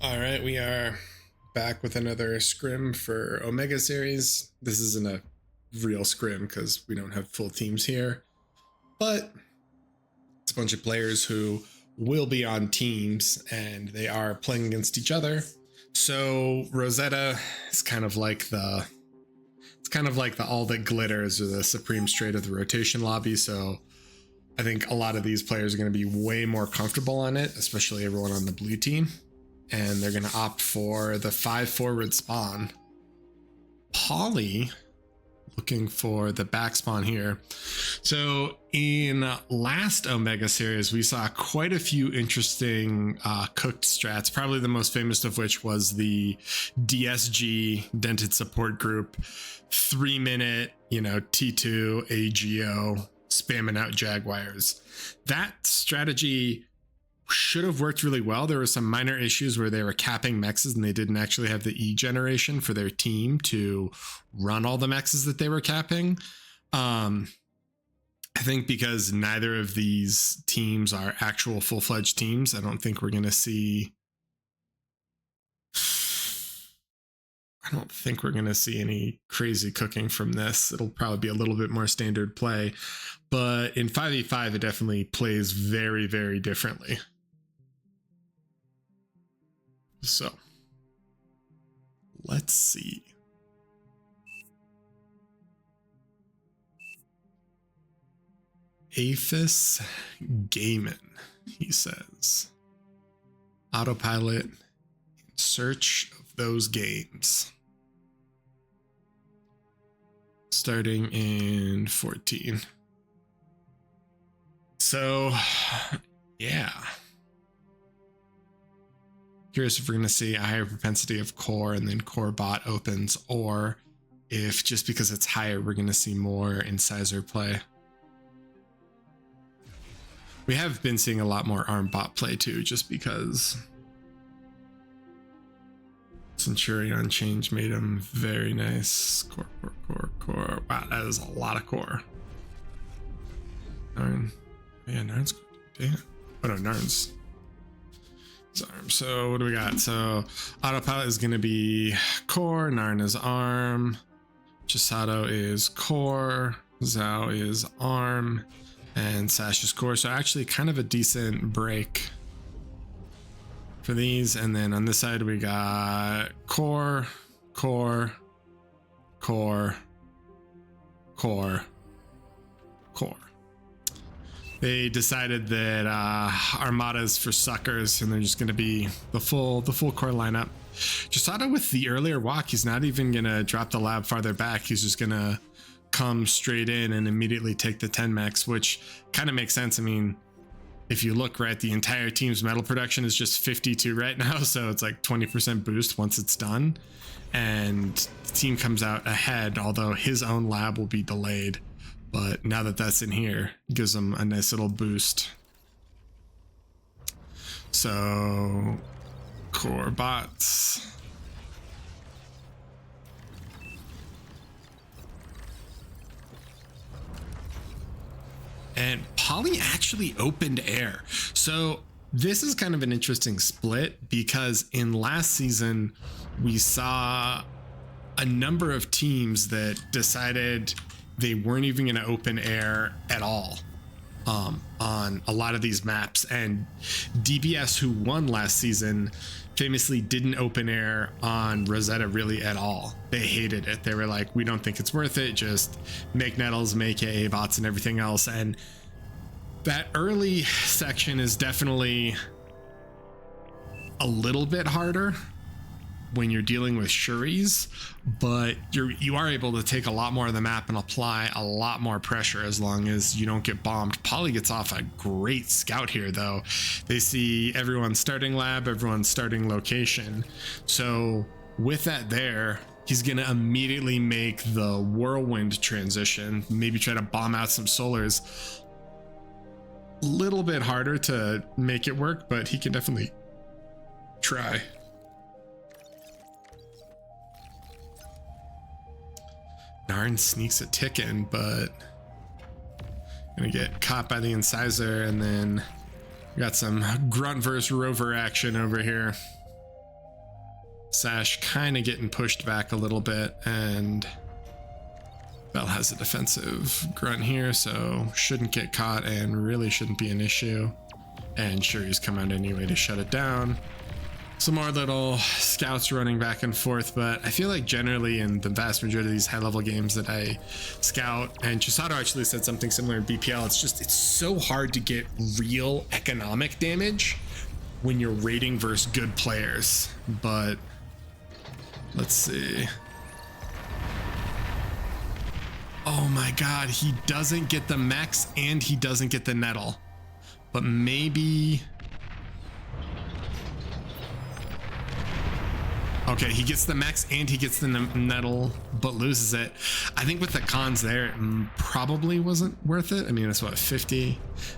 All right, we are back with another scrim for Omega series. This isn't a real scrim because we don't have full teams here, but it's a bunch of players who will be on teams and they are playing against each other. So Rosetta is kind of like the all that glitters or the supreme straight of the rotation lobby. So I think a lot of these players are going to be way more comfortable on it, especially everyone on the blue team. And they're going to opt for the 5 forward spawn. Poly looking for the back spawn here. So in last Omega series, we saw quite a few interesting cooked strats, probably the most famous of which was the DSG, dented support group, 3-minute, T2 AGO, spamming out Jaguars. That strategy should have worked really well. There were some minor issues where they were capping mexes and they didn't actually have the E generation for their team to run all the mexes that they were capping. I think because neither of these teams are actual full-fledged teams, I don't think we're going to see any crazy cooking from this. It'll probably be a little bit more standard play, but in 5v5 it definitely plays very, very differently. So let's see. Aphis Gaiman, he says. Autopilot in search of those games. Starting in 14. So, yeah. Curious if we're going to see a higher propensity of core and then core bot opens, or if just because it's higher, we're going to see more incisor play. We have been seeing a lot more arm bot play too, just because Centurion change made him very nice. Core. Wow, that is a lot of core. Narn. Yeah, Narn's good. Damn. Oh no, Narn's arm. So what do we got? So Autopilot is going to be core, Narn is arm, Chisato is core, Zhao is arm, and Sash is core. So actually kind of a decent break for these. And then on this side we got core. They decided that Armada's for suckers and they're just going to be the full core lineup. Chisato with the earlier walk, he's not even going to drop the lab farther back. He's just going to come straight in and immediately take the 10 max, which kind of makes sense. I mean, if you look, right, the entire team's metal production is just 52 right now. So it's like 20% boost once it's done. And the team comes out ahead, although his own lab will be delayed. But now that that's in here, it gives them a nice little boost. So, core bots. And Poly actually opened air. So this is kind of an interesting split because in last season, we saw a number of teams that decided they weren't even going to open air at all on a lot of these maps. And DBS, who won last season, famously didn't open air on Rosetta really at all. They hated it. They were like, we don't think it's worth it. Just make nettles, make AA bots and everything else. And that early section is definitely a little bit harder when you're dealing with Shuris, but you are able to take a lot more of the map and apply a lot more pressure as long as you don't get bombed. Poly gets off a great scout here though. They see everyone's starting lab, everyone's starting location. So with that there, he's gonna immediately make the whirlwind transition, maybe try to bomb out some solars. A little bit harder to make it work, but he can definitely try. Narn sneaks a tick in, but gonna get caught by the incisor, and then we got some grunt versus rover action over here. Sash kind of getting pushed back a little bit, and Bell has a defensive grunt here, so shouldn't get caught and really shouldn't be an issue. And Shuri's come out anyway to shut it down. Some more little scouts running back and forth, but I feel like generally in the vast majority of these high-level games that I scout, and Chisato actually said something similar in BPL, it's so hard to get real economic damage when you're raiding versus good players. But let's see. Oh my god, he doesn't get the mechs and he doesn't get the nettle. But maybe... Okay, he gets the mechs and he gets the nettle, but loses it. I think with the cons there, it probably wasn't worth it. I mean, it's what, 50,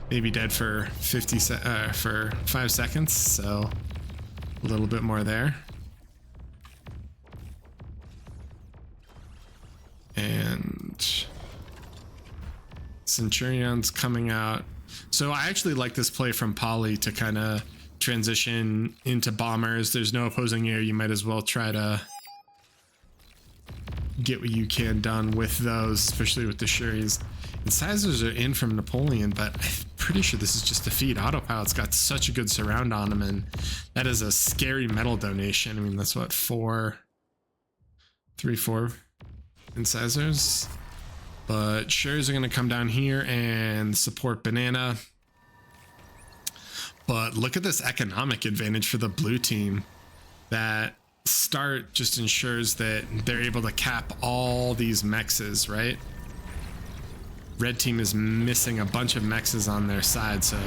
maybe dead for 5 seconds, so a little bit more there. And Centurion's coming out. So I actually like this play from Poly to kind of transition into bombers. There's no opposing air. You might as well try to get what you can done with those, especially with the Shuris. Incisors are in from Napoleon, but I'm pretty sure this is just a feed. Autopilot's got such a good surround on him, and that is a scary metal donation. I mean, that's what, 4 incisors. But Shuris are going to come down here and support Banana. But look at this economic advantage for the blue team. That start just ensures that they're able to cap all these mexes, right? Red team is missing a bunch of mexes on their side, so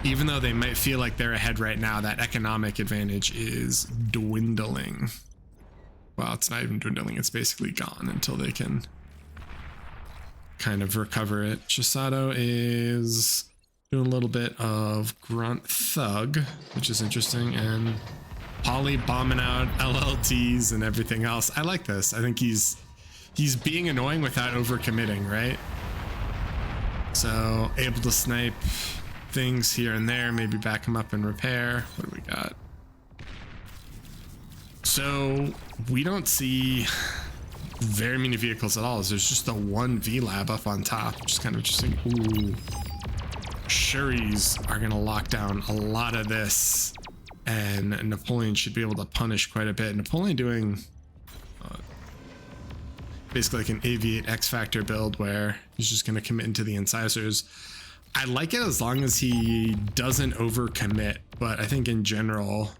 even though they might feel like they're ahead right now, that economic advantage is dwindling. Well, it's not even dwindling, it's basically gone until they can kind of recover it. Chisato is doing a little bit of grunt thug, which is interesting, and Poly bombing out LLTs and everything else. I like this. I think he's being annoying without overcommitting, right? So able to snipe things here and there, maybe back him up and repair. What do we got? So we don't see very many vehicles at all. There's just the one V-Lab up on top, which is kind of interesting. Ooh. Shuris are going to lock down a lot of this, and Napoleon should be able to punish quite a bit. Napoleon doing basically like an Aviate X Factor build where he's just going to commit into the incisors. I like it as long as he doesn't overcommit, but I think in general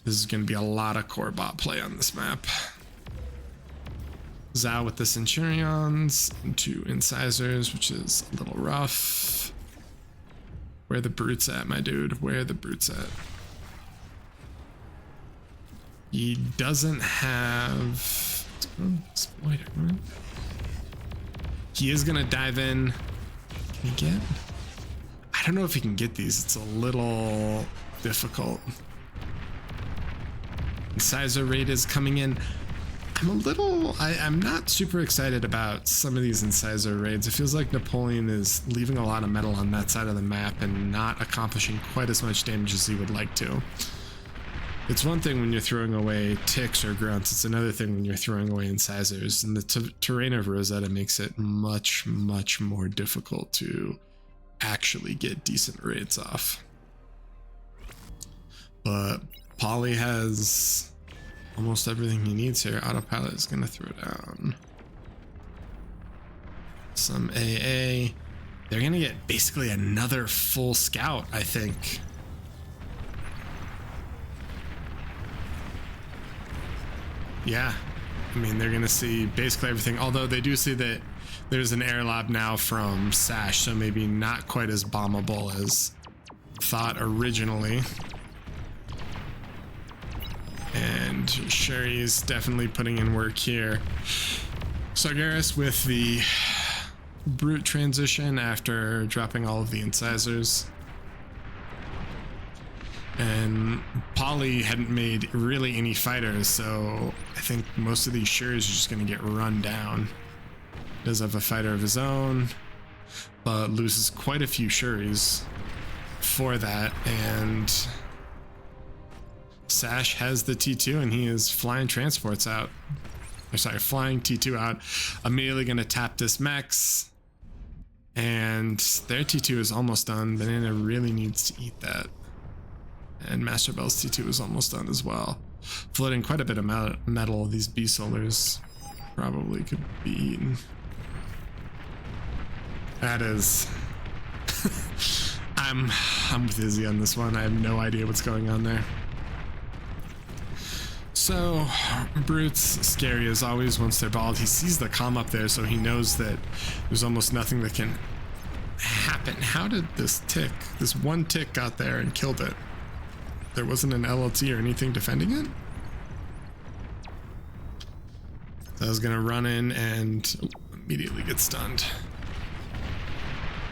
this is going to be a lot of core bot play on this map. Zhao with the Centurions into incisors, which is a little rough. Where the brutes at, my dude? Where the brutes at? He doesn't have... Exploiter, right? He is gonna dive in. Can he get? I don't know if he can get these. It's a little difficult. Incisor raid is coming in. I'm not super excited about some of these incisor raids. It feels like Napoleon is leaving a lot of metal on that side of the map and not accomplishing quite as much damage as he would like to. It's one thing when you're throwing away ticks or grunts. It's another thing when you're throwing away incisors. And the terrain of Rosetta makes it much, much more difficult to actually get decent raids off. But Poly has almost everything he needs here. Autopilot is going to throw down some AA. They're going to get basically another full scout, I think. Yeah, I mean, they're going to see basically everything, although they do see that there's an air lab now from Sash, so maybe not quite as bombable as thought originally. And Sherry's definitely putting in work here. Sargeras with the brute transition after dropping all of the incisors. And Poly hadn't made really any fighters, so I think most of these Shuris are just going to get run down. Does have a fighter of his own, but loses quite a few Shuris for that. And Sash has the T2 and he is flying transports out. Or sorry, flying T2 out. Immediately gonna tap this Mex. And their T2 is almost done. Banana really needs to eat that. And MasterBel's T2 is almost done as well. Floating quite a bit of metal. These B-solars probably could be eaten. That is... I'm with Izzy on this one. I have no idea what's going on there. So, Brute's scary as always once they're bald. He sees the comm up there, so he knows that there's almost nothing that can happen. How did this one tick got there and killed it? There wasn't an LLT or anything defending it? So I was gonna run in and immediately get stunned.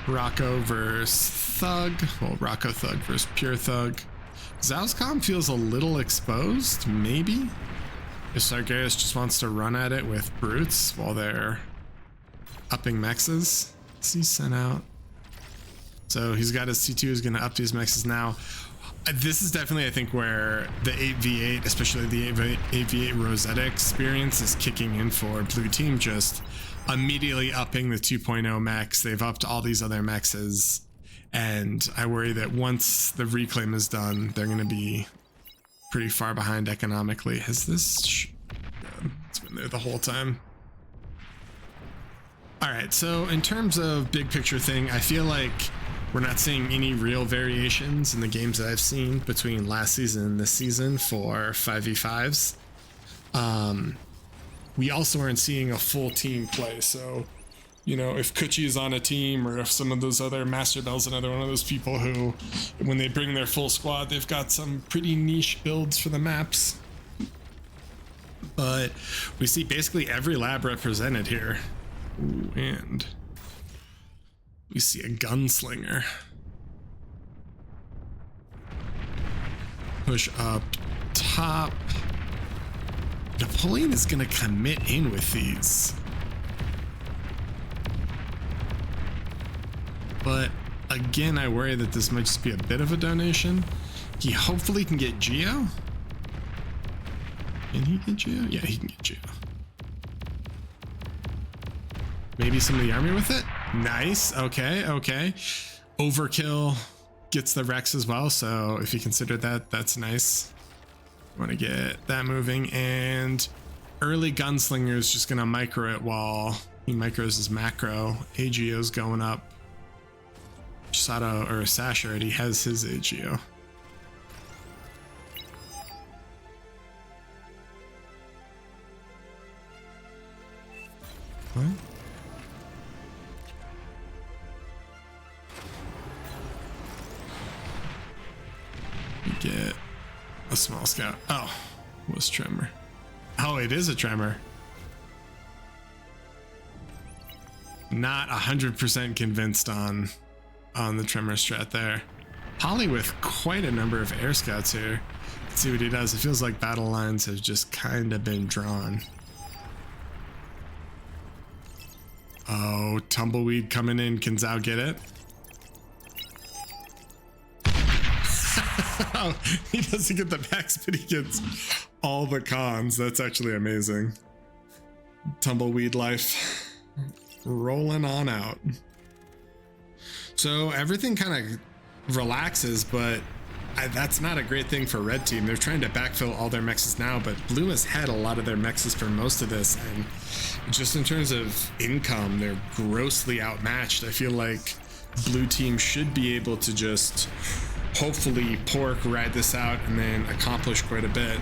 Rocco versus Thug. Well, Rocco Thug versus Pure Thug. Zhao's comm feels a little exposed, maybe? If Sargeras just wants to run at it with brutes while they're upping mexes. Is he sent out? So he's got his T2, he's gonna up these mexes now. This is definitely, I think, where the 8v8, especially the 8v8 Rosetta experience is kicking in for blue team, just immediately upping the 2.0 mechs. They've upped all these other mexes, and I worry that once the reclaim is done, they're going to be pretty far behind economically. Has this... it's been there the whole time. Alright, so in terms of big picture thing, I feel like we're not seeing any real variations in the games that I've seen between last season and this season for 5v5s. We also aren't seeing a full team play, so, you know, if Kuchi is on a team, or if some of those other MasterBel's another one of those people who, when they bring their full squad, they've got some pretty niche builds for the maps. But we see basically every lab represented here. Ooh, and we see a gunslinger. Push up top. Napoleon is going to commit in with these. But again, I worry that this might just be a bit of a donation. He hopefully can get Geo. Can he get Geo? Yeah, he can get Geo. Maybe some of the army with it? Nice. Okay, okay. Overkill gets the Rex as well, so if you consider that, that's nice. Want to get that moving, and early gunslinger is just gonna micro it while he micros his macro. AGO's going up. Chisato or Sash already has his AGO. What? Get a small scout. Oh, was tremor. Oh, it is a tremor. Not 100% convinced on the tremor strat there. Holly with quite a number of air scouts here. Let's see what he does. It feels like battle lines have just kind of been drawn. Oh, Tumbleweed coming in. Can Zhao get it? Oh, he doesn't get the backs, but he gets all the cons. That's actually amazing. Tumbleweed life. Rolling on out. So everything kind of relaxes, but that's not a great thing for red team. They're trying to backfill all their mexes now, but blue has had a lot of their mexes for most of this, and just in terms of income, they're grossly outmatched. I feel like blue team should be able to just hopefully pork ride this out and then accomplish quite a bit.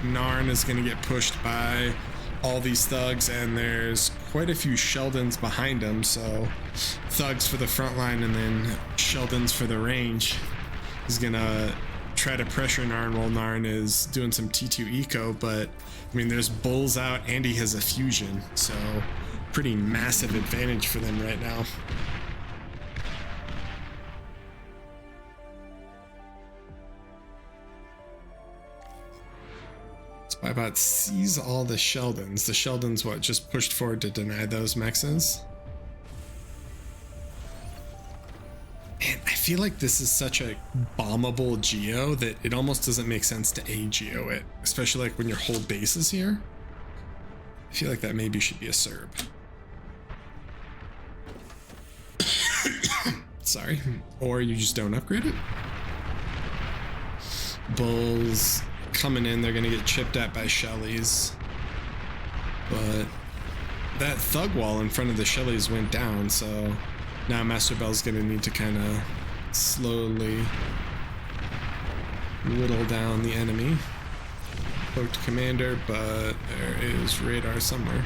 Narn is going to get pushed by all these thugs, and there's quite a few Sheldons behind him, so thugs for the front line and then Sheldons for the range. He's gonna try to pressure Narn while Narn is doing some T2 eco, but I mean, there's bulls out and he has a fusion, so pretty massive advantage for them right now. Spybot sees all the Sheldons. The Sheldons, what, just pushed forward to deny those mexes? Man, I feel feel like this is such a bombable geo that it almost doesn't make sense to A-geo it, especially like when your whole base is here. I feel like that maybe should be a Serb. Sorry. Or you just don't upgrade it. Bulls coming in, they're gonna get chipped at by Shellys. But that thug wall in front of the Shellys went down, so now MasterBel's gonna need to kind of slowly whittle down the enemy. Cloaked commander, but there is radar somewhere.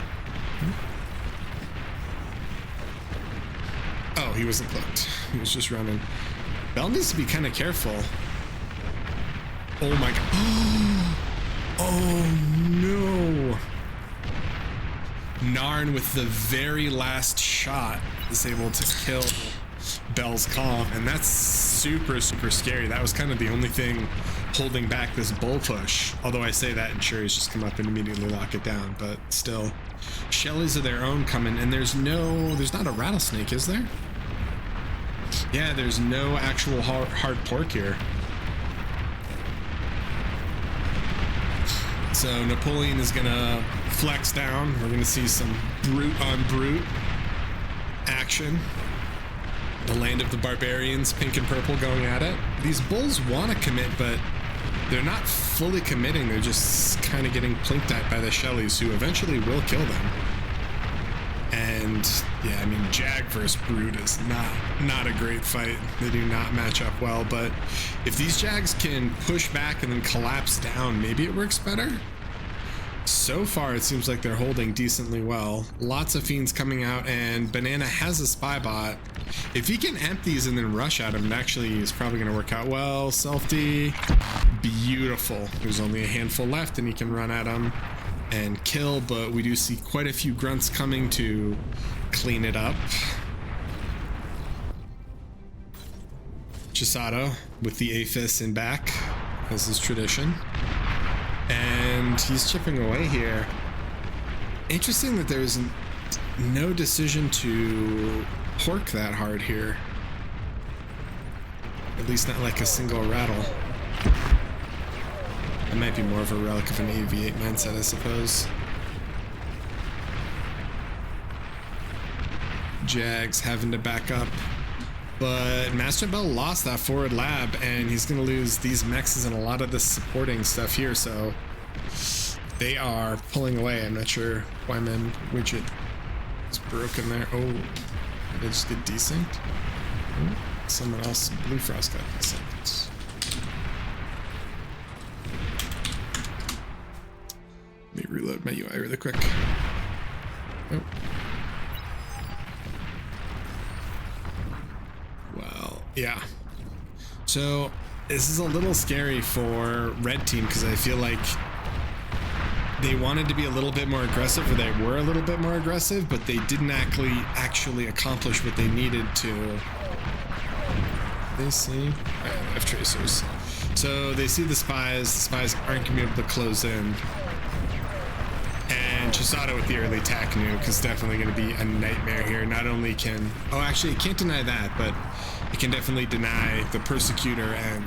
Oh, he wasn't cloaked. He was just running. Bell needs to be kind of careful. Oh my god. Oh no. Narn with the very last shot is able to kill Bell's Calm, and that's super scary. That was kind of the only thing holding back this bull push. Although I say that and Sherry's just come up and immediately lock it down, but still. Shellys of their own coming, and there's not a rattlesnake, is there? Yeah, there's no actual hard pork here. So Napoleon is gonna flex down. We're gonna see some brute on brute action. The land of the barbarians, pink and purple going at it. These bulls want to commit, but they're not fully committing. They're just kind of getting plinked at by the Shellys, who eventually will kill them. And yeah, I mean, Jag versus Brute is not a great fight. They do not match up well, but if these Jags can push back and then collapse down, maybe it works better. So far, it seems like they're holding decently well. Lots of fiends coming out, and Banana has a spy bot. If he can amp these and then rush at him, it actually is probably going to work out well. Self-D, beautiful. There's only a handful left, and he can run at him and kill, but we do see quite a few grunts coming to clean it up. Chisato with the Aphis in back, as is tradition. And he's chipping away here. Interesting that there's no decision to pork that hard here. At least not like a single rattle. It might be more of a relic of an AV8 mindset, I suppose. Jags having to back up. But MasterBel lost that forward lab, and he's going to lose these mexes and a lot of the supporting stuff here, so they are pulling away. I'm not sure why man widget is broken there. Oh, did I just get desynced? Oh, someone else, Blue Frost got desynced. Let me reload my UI really quick. Oh. Well, yeah. So this is a little scary for red team because I feel like they wanted to be a little bit more aggressive, or they were a little bit more aggressive, but they didn't actually accomplish what they needed to. They see I have tracers, so they see the spies. The spies aren't gonna be able to close in. And Chisato with the early tack nuke is definitely going to be a nightmare here. Not only can... Oh, actually, it can't deny that, but it can definitely deny the Persecutor and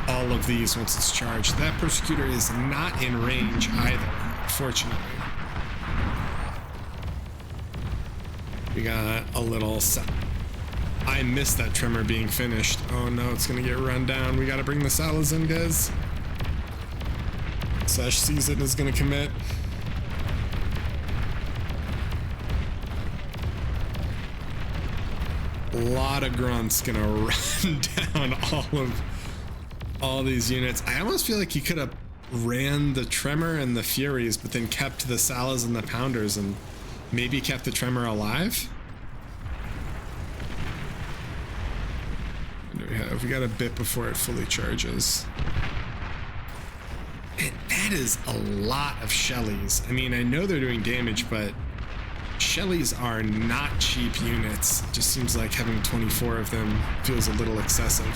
all of these once it's charged. That Persecutor is not in range either, fortunately. We got a little... I missed that Tremor being finished. Oh no, it's going to get run down. We got to bring the Salas in, guys. Sash sees it and is going to commit. A lot of grunts gonna run down all these units. I almost feel like he could have ran the Tremor and the Furies, but then kept the Salas and the Pounders and maybe kept the Tremor alive. What do we have? We got a bit before it fully charges. And that is a lot of Shellys. I mean, I know they're doing damage, but Shellys are not cheap units. It just seems like having 24 of them feels a little excessive.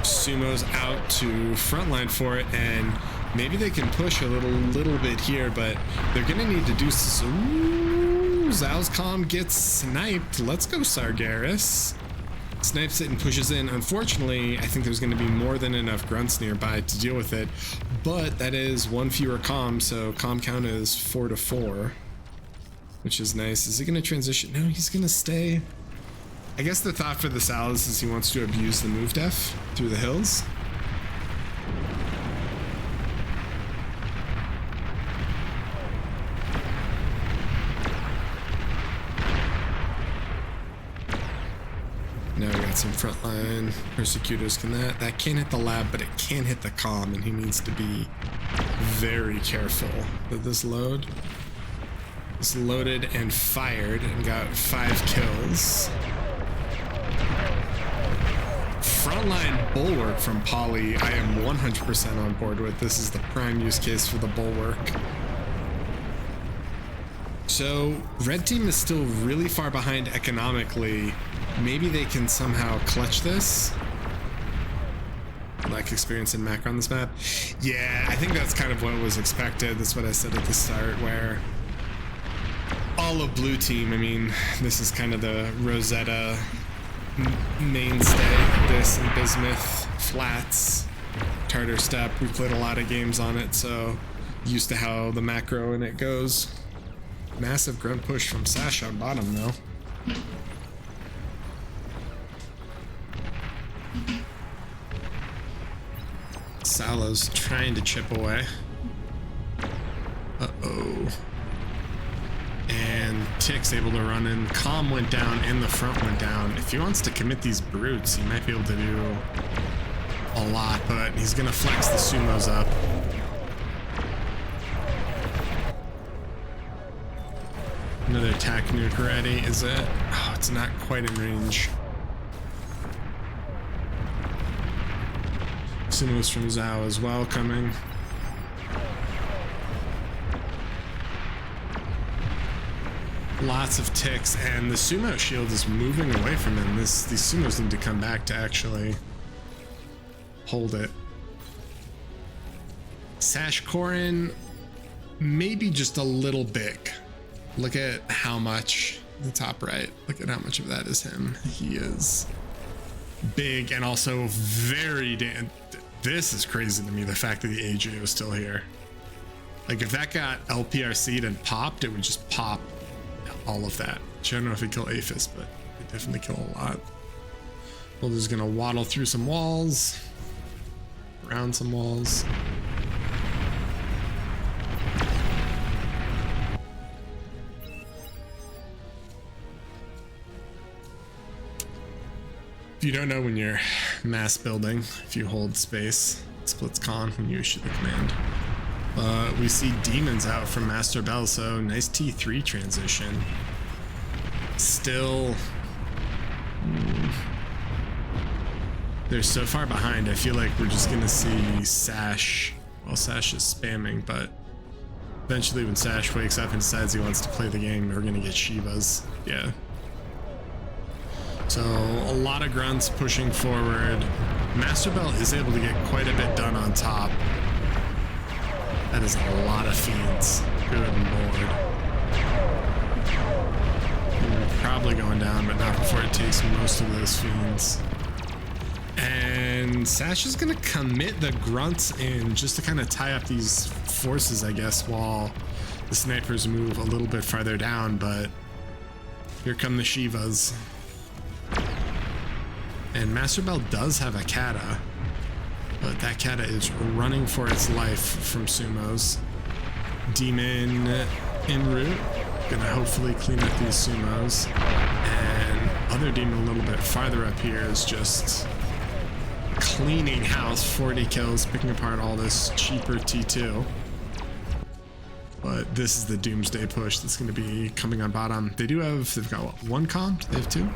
Sumo's out to frontline for it, and Maybe they can push a little bit here, but they're gonna need to do some. Ooh, Zhao's comm gets sniped. Let's go, Sargeras. Snipes it and pushes in. Unfortunately, I think there's going to be more than enough grunts nearby to deal with it, but that is one fewer comm, so comm count is 4 to 4, which is nice. Is he going to transition? No, he's going to stay. I guess the thought for the Salas is he wants to abuse the move def through the hills. Now we got some frontline persecutors. That can't hit the lab, but it can hit the comm, and he needs to be very careful with this load. It's loaded and fired and got 5 kills. Frontline bulwark from Poly, I am 100% on board with. This is the prime use case for the bulwark. So red team is still really far behind economically. Maybe they can somehow clutch this. Lack experience in macro on this map. Yeah, I think that's kind of what was expected. That's what I said at the start, where all of blue team, I mean, this is kind of the Rosetta mainstay. This and Bismuth, Flats, Tartar Step. We played a lot of games on it, so used to how the macro in it goes. Massive grunt push from Sash on bottom, though. Salo's trying to chip away. Uh-oh. And Tick's able to run in. Comm went down and the front went down. If he wants to commit these brutes, he might be able to do a lot, but he's gonna flex the sumos up. Another attack nuke ready, is it? Oh, it's not quite in range. Sumos from Zhao as well coming. Lots of ticks, and the sumo shield is moving away from him. These sumos need to come back to actually hold it. Sashkorin, maybe just a little big. Look at how much, the top right, look at how much of that is him. He is big and also very damn. This is crazy to me, the fact that the AJ was still here. Like, if that got LPRC'd and popped, it would just pop all of that. I don't know if it'd kill Aphis, but it definitely kill a lot. Well, just gonna waddle through some walls, around some walls. If you don't know, when you're mass building, if you hold space, it splits con when you issue the command. We see demons out from MasterBel, so nice T3 transition. Still, they're so far behind. I feel like we're just gonna see Sash. Well, Sash is spamming, but eventually when Sash wakes up and decides he wants to play the game, we're gonna get Shivas. Yeah. So a lot of grunts pushing forward. MasterBel is able to get quite a bit done on top. That is a lot of feeds. Good lord. We're probably going down, but not before it takes most of those fiends. And Sash is gonna commit the grunts in just to kind of tie up these forces, I guess, while the snipers move a little bit farther down, but here come the Shivas. And MasterBel does have a Kata, but that Kata is running for its life from sumos. Demon en route, gonna hopefully clean up these sumos. And other demon a little bit farther up here is just cleaning house, 40 kills, picking apart all this cheaper T2. But this is the doomsday push that's gonna be coming on bottom. They've got what, one comm? They have two?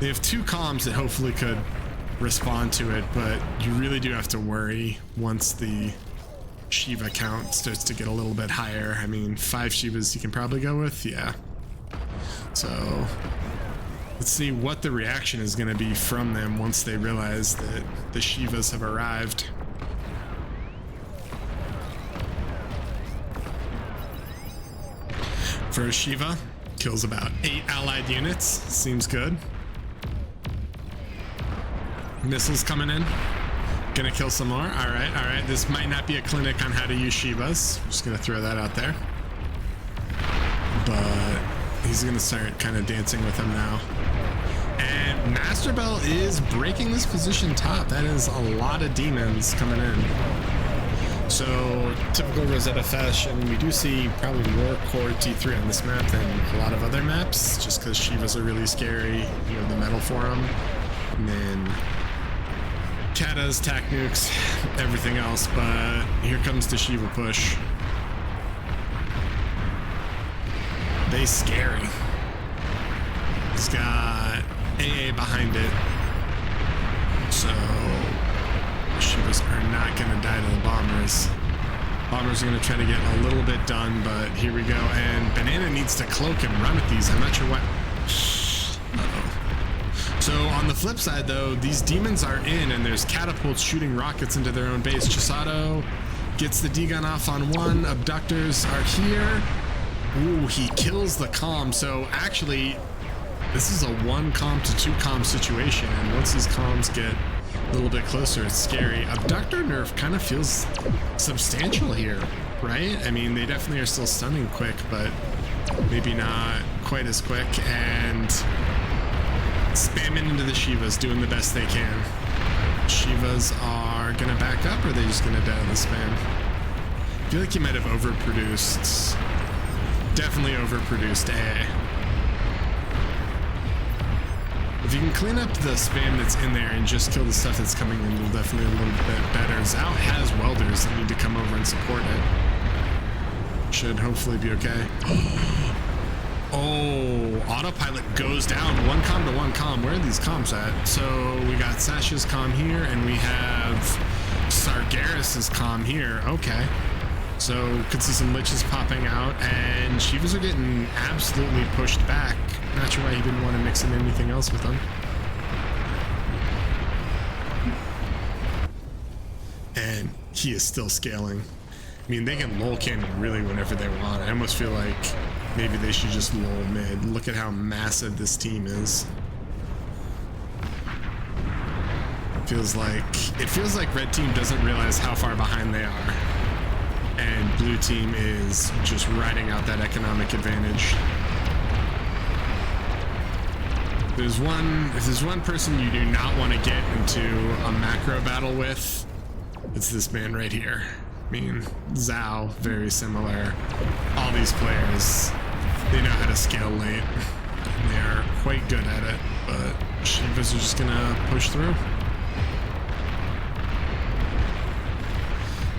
They have 2 comms that hopefully could respond to it, but you really do have to worry once the Shiva count starts to get a little bit higher. I mean, 5 Shivas you can probably go with, yeah. So let's see what the reaction is going to be from them once they realize that the Shivas have arrived. First Shiva kills about 8 allied units. Seems good. Missiles coming in. Gonna kill some more. All right. This might not be a clinic on how to use Shivas. I'm just gonna throw that out there. But he's gonna start kind of dancing with him now. And MasterBel is breaking this position top. That is a lot of demons coming in. So typical Rosetta fashion, we do see probably more core T3 on this map than a lot of other maps, just because Shivas are really scary. You know, the metal for them. And then Katas, tac nukes, everything else. But here comes the Shiva push. They scary. He's got AA behind it. So Shivas are not going to die to the bombers. Bombers are going to try to get a little bit done, but here we go. And Banana needs to cloak and run at these. I'm not sure what. Uh-oh. So on the flip side, though, these demons are in, and there's catapults shooting rockets into their own base. Chisato gets the D-gun off on one. Abductors are here. Ooh, he kills the comm. So actually, this is a 1 comm to 2 comm situation, and once these comms get a little bit closer, it's scary. Abductor nerf kind of feels substantial here, right? I mean, they definitely are still stunning quick, but maybe not quite as quick. And spamming into the Shivas, doing the best they can. Shivas are gonna back up, or are they just gonna die to the spam? I feel like he might have overproduced. Definitely overproduced AA. If you can clean up the spam that's in there and just kill the stuff that's coming in, it'll definitely a little bit better. Zhao has welders that need to come over and support it. Should hopefully be okay. Oh, Autopilot goes down. 1 comm to 1 comm. Where are these comms at? So we got Sash's comm here, and we have Sargeras' comm here. Okay. So could see some liches popping out, and Shivas are getting absolutely pushed back. Not sure why he didn't want to mix in anything else with them. And he is still scaling. I mean, they can lull cannon really whenever they want. I almost feel like maybe they should just lull mid. Look at how massive this team is. It feels like red team doesn't realize how far behind they are. And blue team is just riding out that economic advantage. If there's one person you do not want to get into a macro battle with, it's this man right here. I mean, Zhao, very similar. All these players, they know how to scale late. They are quite good at it, but Shivas are just gonna push through.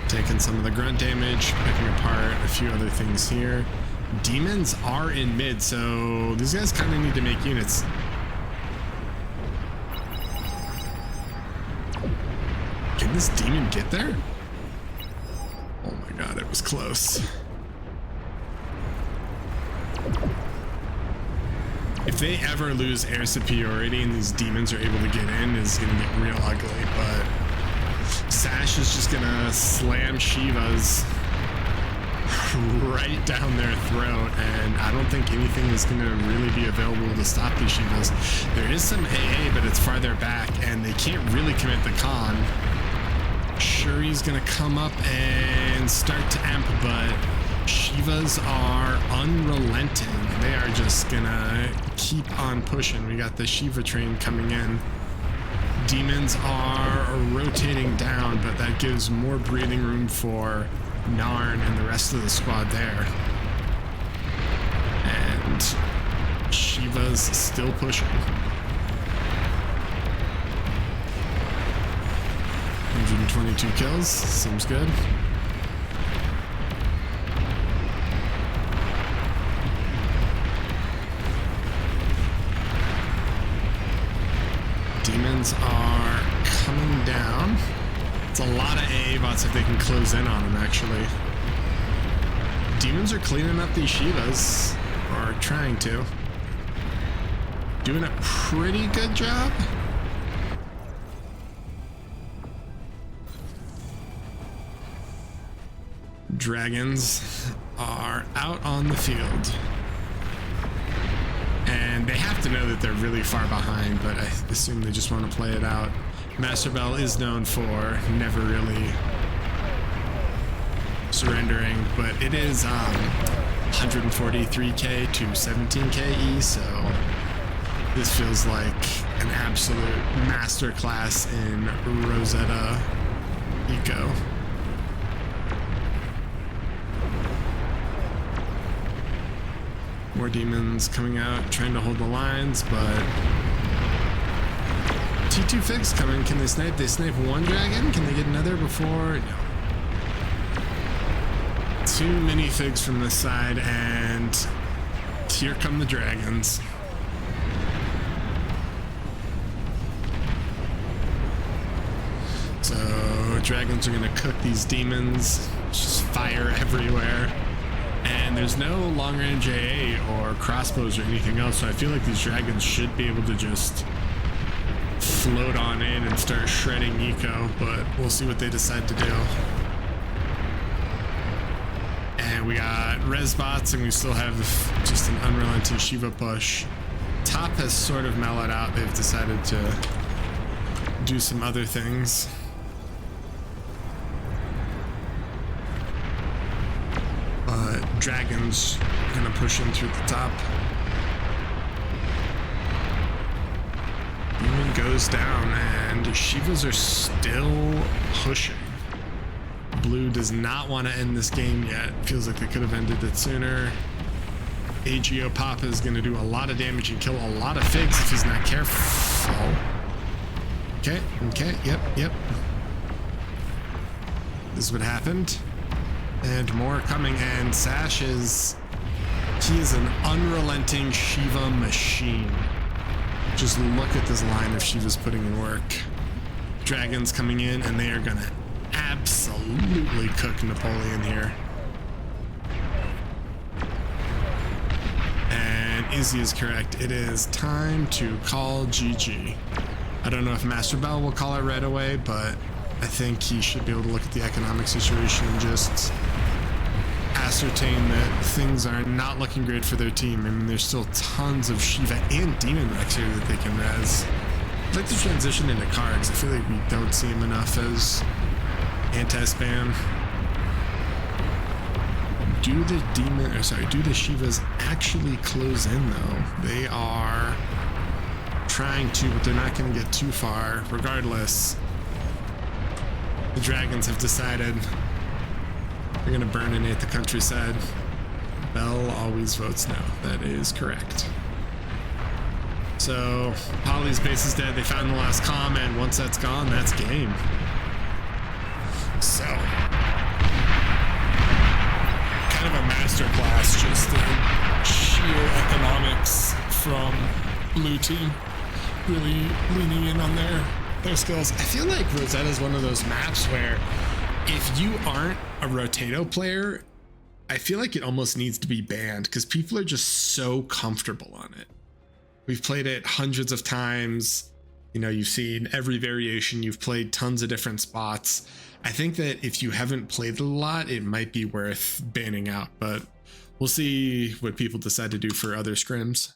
Taking some of the grunt damage, picking apart a few other things here. Demons are in mid, so these guys kind of need to make units. Can this demon get there? Oh my god, it was close. If they ever lose air superiority and these demons are able to get in, it's gonna get real ugly, but Sash is just gonna slam Shivas right down their throat, and I don't think anything is gonna really be available to stop these Shivas. There is some AA, but it's farther back, and they can't really commit the con. Shuri's gonna come up and start to amp, but Shivas are unrelenting. They are just gonna keep on pushing. We got the Shiva train coming in. Demons are rotating down, but that gives more breathing room for Narn and the rest of the squad there. And Shiva's still pushing. 122 kills, seems good. Demons are coming down. It's a lot of AA bots if they can close in on them, actually. Demons are cleaning up these Shivas, or trying to. Doing a pretty good job. Dragons are out on the field. And they have to know that they're really far behind, but I assume they just want to play it out. MasterBel is known for never really surrendering, but it is 143k to 17k E, so this feels like an absolute masterclass in Rosetta eco. More demons coming out, trying to hold the lines, but T2 figs coming. Can they snipe? They snipe one dragon. Can they get another before? No. Too many figs from this side, and here come the dragons. So dragons are gonna cook these demons. Just fire everywhere. And there's no long range AA or crossbows or anything else, so I feel like these dragons should be able to just float on in and start shredding eco, but we'll see what they decide to do. And we got res bots, and we still have just an unrelenting Shiva push. Top has sort of mellowed out. They've decided to do some other things. Dragons gonna push in through the top. Demon goes down, and Shivas are still pushing. Blue does not want to end this game yet. Feels like they could have ended it sooner. AGO Papa is gonna do a lot of damage and kill a lot of figs if he's not careful. Okay, yep. This is what happened. And more coming, and Sash he is an unrelenting Shiva machine. Just look at this line of Shivas putting in work. Dragons coming in, and they are gonna absolutely cook Napoleon here. And Izzy is correct. It is time to call GG. I don't know if MasterBel will call it right away, but I think he should be able to look at the economic situation and just ascertain that things are not looking great for their team. I mean, there's still tons of Shiva and Demon Rex here that they can res. I'd like to transition into cards. I feel like we don't see him enough as anti-spam. Do the Shivas actually close in though? They are trying to, but they're not going to get too far. Regardless, the dragons have decided they're going to burninate the countryside. Bell always votes no. That is correct. So Polly's base is dead. They found the last comm, and once that's gone, that's game. So kind of a masterclass just in sheer economics from blue team. Really leaning in on their skills. I feel like Rosetta is one of those maps where if you aren't a Rotato player, I feel like it almost needs to be banned because people are just so comfortable on it. We've played it hundreds of times. You know, you've seen every variation. You've played tons of different spots. I think that if you haven't played it a lot, it might be worth banning out, but we'll see what people decide to do for other scrims.